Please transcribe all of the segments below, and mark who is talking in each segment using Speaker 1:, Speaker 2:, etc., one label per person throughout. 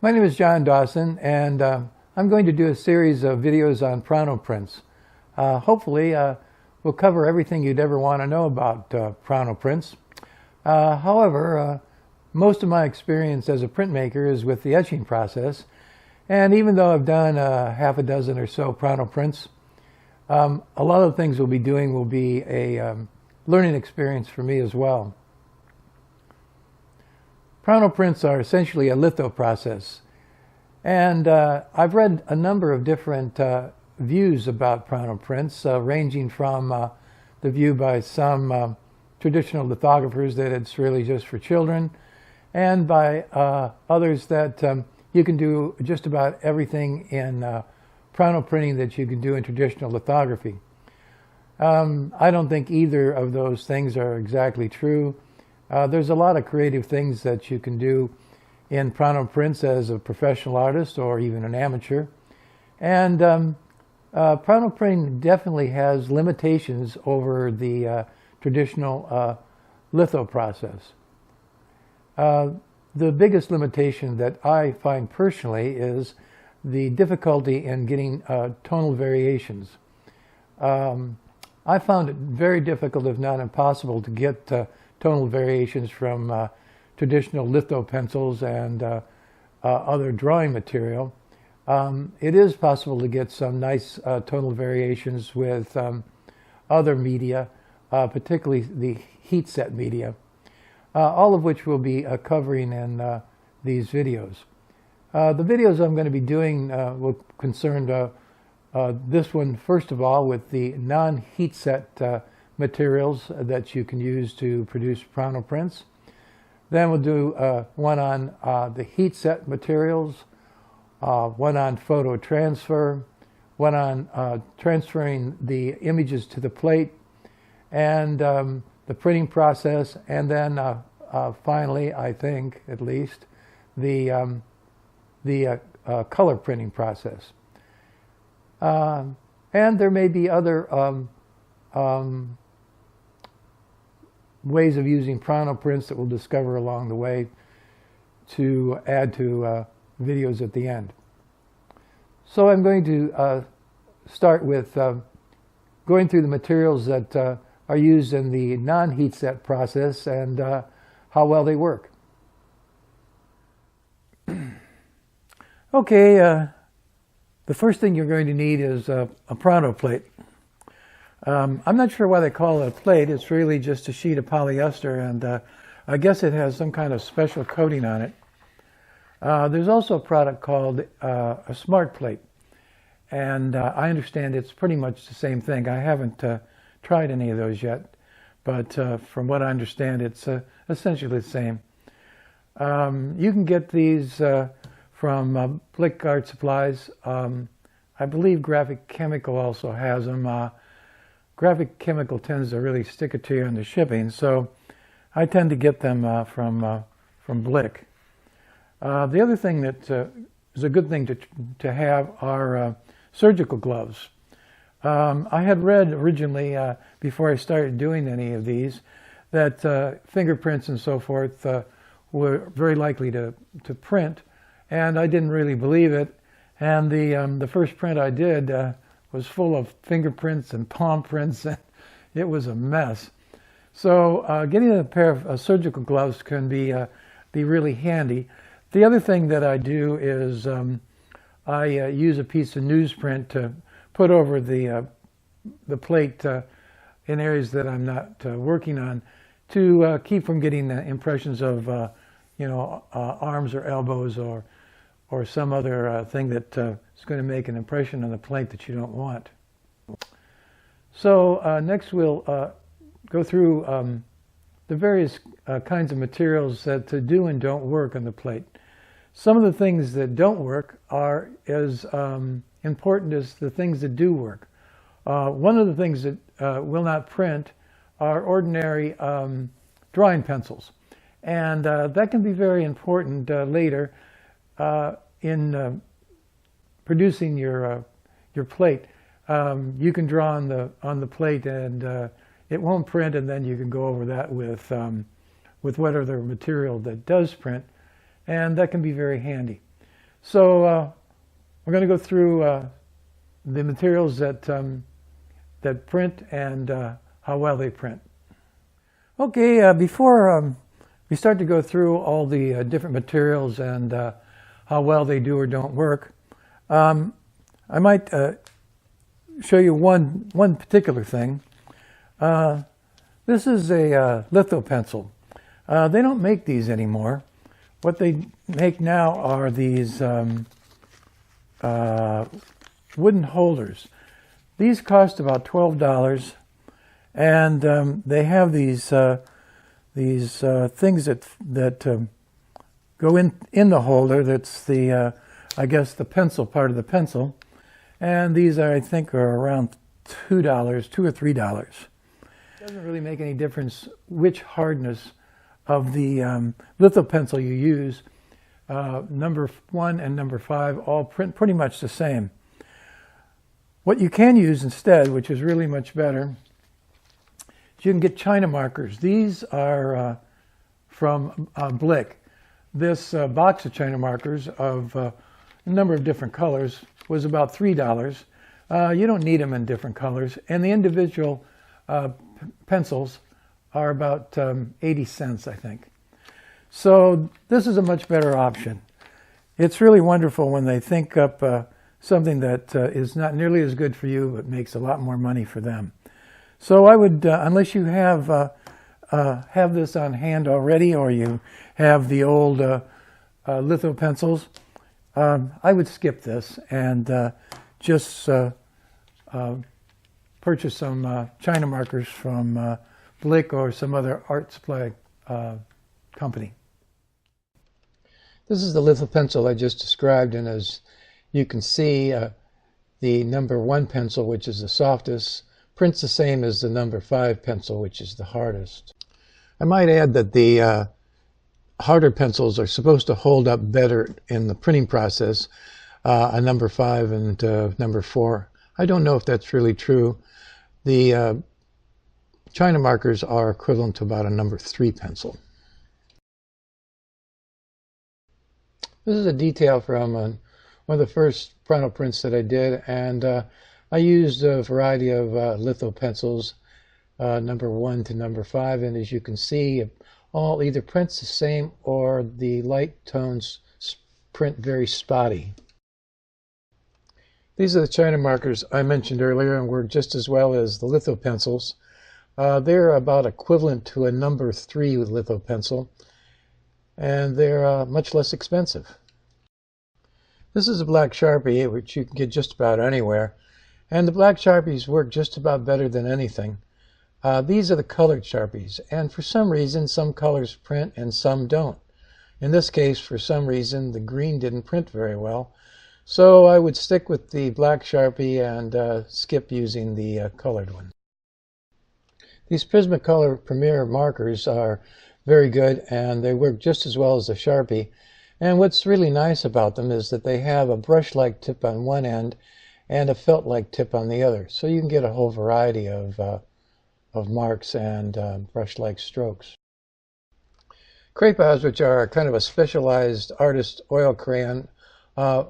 Speaker 1: My name is John Dawson, and I'm going to do a series of videos on Pronto Prints. Hopefully, we'll cover everything you'd ever want to know about Pronto Prints. However, most of my experience as a printmaker is with the etching process, and even though I've done half a dozen or so Pronto Prints, a lot of the things we'll be doing will be a learning experience for me as well. Pronto Prints are essentially a litho process, and I've read a number of different views about Pronto Prints, ranging from the view by some traditional lithographers that it's really just for children, and by others that you can do just about everything in Pronto printing that you can do in traditional lithography. I don't think either of those things are exactly true. There's a lot of creative things that you can do in Pronto Prints as a professional artist or even an amateur. And Pronto printing definitely has limitations over the traditional litho process. The biggest limitation that I find personally is the difficulty in getting tonal variations. I found it very difficult, if not impossible, to get tonal variations from traditional litho pencils and other drawing material. It is possible to get some nice tonal variations with other media, particularly the heat set media, all of which we'll be covering in these videos. The videos I'm going to be doing will concern this one, first of all, with the non-heat set materials that you can use to produce Pronto Prints. Then we'll do one on the heat set materials, one on photo transfer, one on transferring the images to the plate, and the printing process, and then finally, I think at least, the color printing process. And there may be other ways of using Pronto Prints that we'll discover along the way to add to videos at the end. So I'm going to start with going through the materials that are used in the non-heat set process and how well they work. Okay, the first thing you're going to need is a Pronto plate. I'm not sure why they call it a plate. It's really just a sheet of polyester, and I guess it has some kind of special coating on it. There's also a product called a smart plate, and I understand it's pretty much the same thing. I haven't tried any of those yet, but from what I understand, it's essentially the same. You can get these from Blick Art Supplies. I believe Graphic Chemical also has them. Graphic Chemical tends to really stick it to you on the shipping, so I tend to get them from Blick. The other thing that is a good thing to have are surgical gloves. I had read originally, before I started doing any of these, that fingerprints and so forth were very likely to print, and I didn't really believe it. And the first print I did was full of fingerprints and palm prints, and it was a mess. So getting a pair of surgical gloves can be really handy. The other thing that I do is I use a piece of newsprint to put over the plate in areas that I'm not working on, to keep from getting impressions of arms or elbows or some other thing that is going to make an impression on the plate that you don't want. So next we'll go through the various kinds of materials that do and don't work on the plate. Some of the things that don't work are as important as the things that do work. One of the things that will not print are ordinary drawing pencils, and that can be very important later in producing your plate. You can draw on the plate, and it won't print, and then you can go over that with whatever material that does print, and that can be very handy. So we're going to go through the materials that that print and how well they print. Okay, before we start to go through all the different materials and how well they do or don't work, I might show you one particular thing. This is a litho pencil. They don't make these anymore. What they make now are these wooden holders. These cost about $12, and they have these things that go in the holder. That's the I guess the pencil part of the pencil, and these I think are around $2, $2 or $3. It doesn't really make any difference which hardness of the litho pencil you use. Number 1 and number 5 all print pretty much the same. What you can use instead, which is really much better, is you can get China markers. These are from Blick. This box of China markers of a number of different colors was about $3. You don't need them in different colors, and the individual pencils are about 80 cents, I think. So this is a much better option. It's really wonderful when they think up something that is not nearly as good for you, but makes a lot more money for them. So I would, unless you have this on hand already, or you have the old litho pencils, I would skip this and just purchase some China markers from Blick or some other art supply company. This is the litho pencil I just described, and as you can see, the number 1 pencil, which is the softest, prints the same as the number 5 pencil, which is the hardest. I might add that the harder pencils are supposed to hold up better in the printing process, a number 5 and number 4. I don't know if that's really true. The China markers are equivalent to about a number 3 pencil. This is a detail from one of the first Pronto Prints that I did, and I used a variety of litho pencils, number 1 to number 5, and as you can see, all either prints the same or the light tones print very spotty. These are the China markers I mentioned earlier and work just as well as the litho pencils. They're about equivalent to a number 3 litho pencil, and they're much less expensive. This is a black Sharpie, which you can get just about anywhere, and the black Sharpies work just about better than anything. These are the colored Sharpies, and for some reason some colors print and some don't. In this case, for some reason, the green didn't print very well, so I would stick with the black Sharpie and skip using the colored one. These Prismacolor Premier markers are very good, and they work just as well as the Sharpie. And what's really nice about them is that they have a brush-like tip on one end and a felt-like tip on the other. So you can get a whole variety of marks and brush-like strokes. Crayons, which are kind of a specialized artist oil crayon,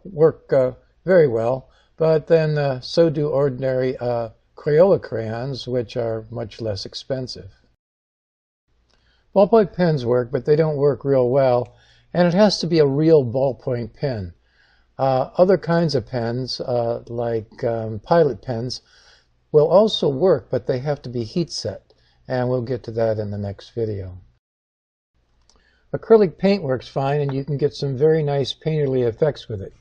Speaker 1: work very well, but then so do ordinary Crayola crayons, which are much less expensive. Ballpoint pens work, but they don't work real well, and it has to be a real ballpoint pen. Other kinds of pens, like pilot pens, will also work, but they have to be heat set, and we'll get to that in the next video. Acrylic paint works fine, and you can get some very nice painterly effects with it.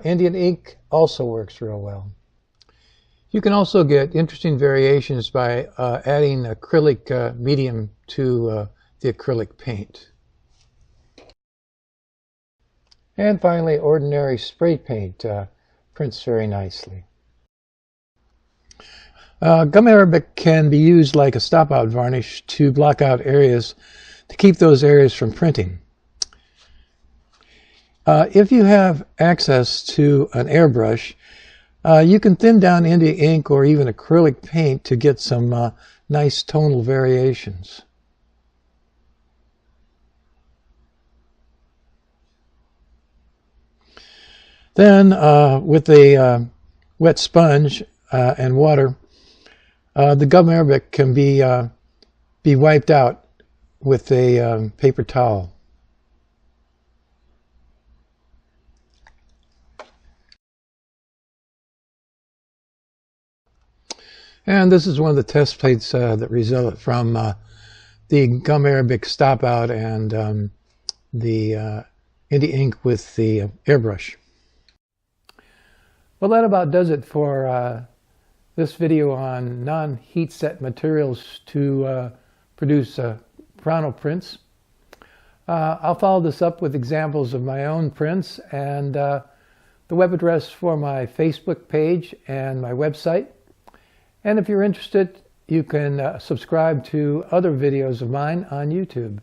Speaker 1: Indian ink also works real well. You can also get interesting variations by adding acrylic medium to the acrylic paint. And finally, ordinary spray paint prints very nicely. Gum arabic can be used like a stop-out varnish to block out areas, to keep those areas from printing. If you have access to an airbrush, you can thin down India ink or even acrylic paint to get some nice tonal variations. Then with a wet sponge and water, the gum arabic can be wiped out with a paper towel. And this is one of the test plates that result from the gum arabic stop out and the India ink with the airbrush. Well, that about does it for this video on non-heat set materials to produce Pronto prints. I'll follow this up with examples of my own prints and the web address for my Facebook page and my website. And if you're interested, you can subscribe to other videos of mine on YouTube.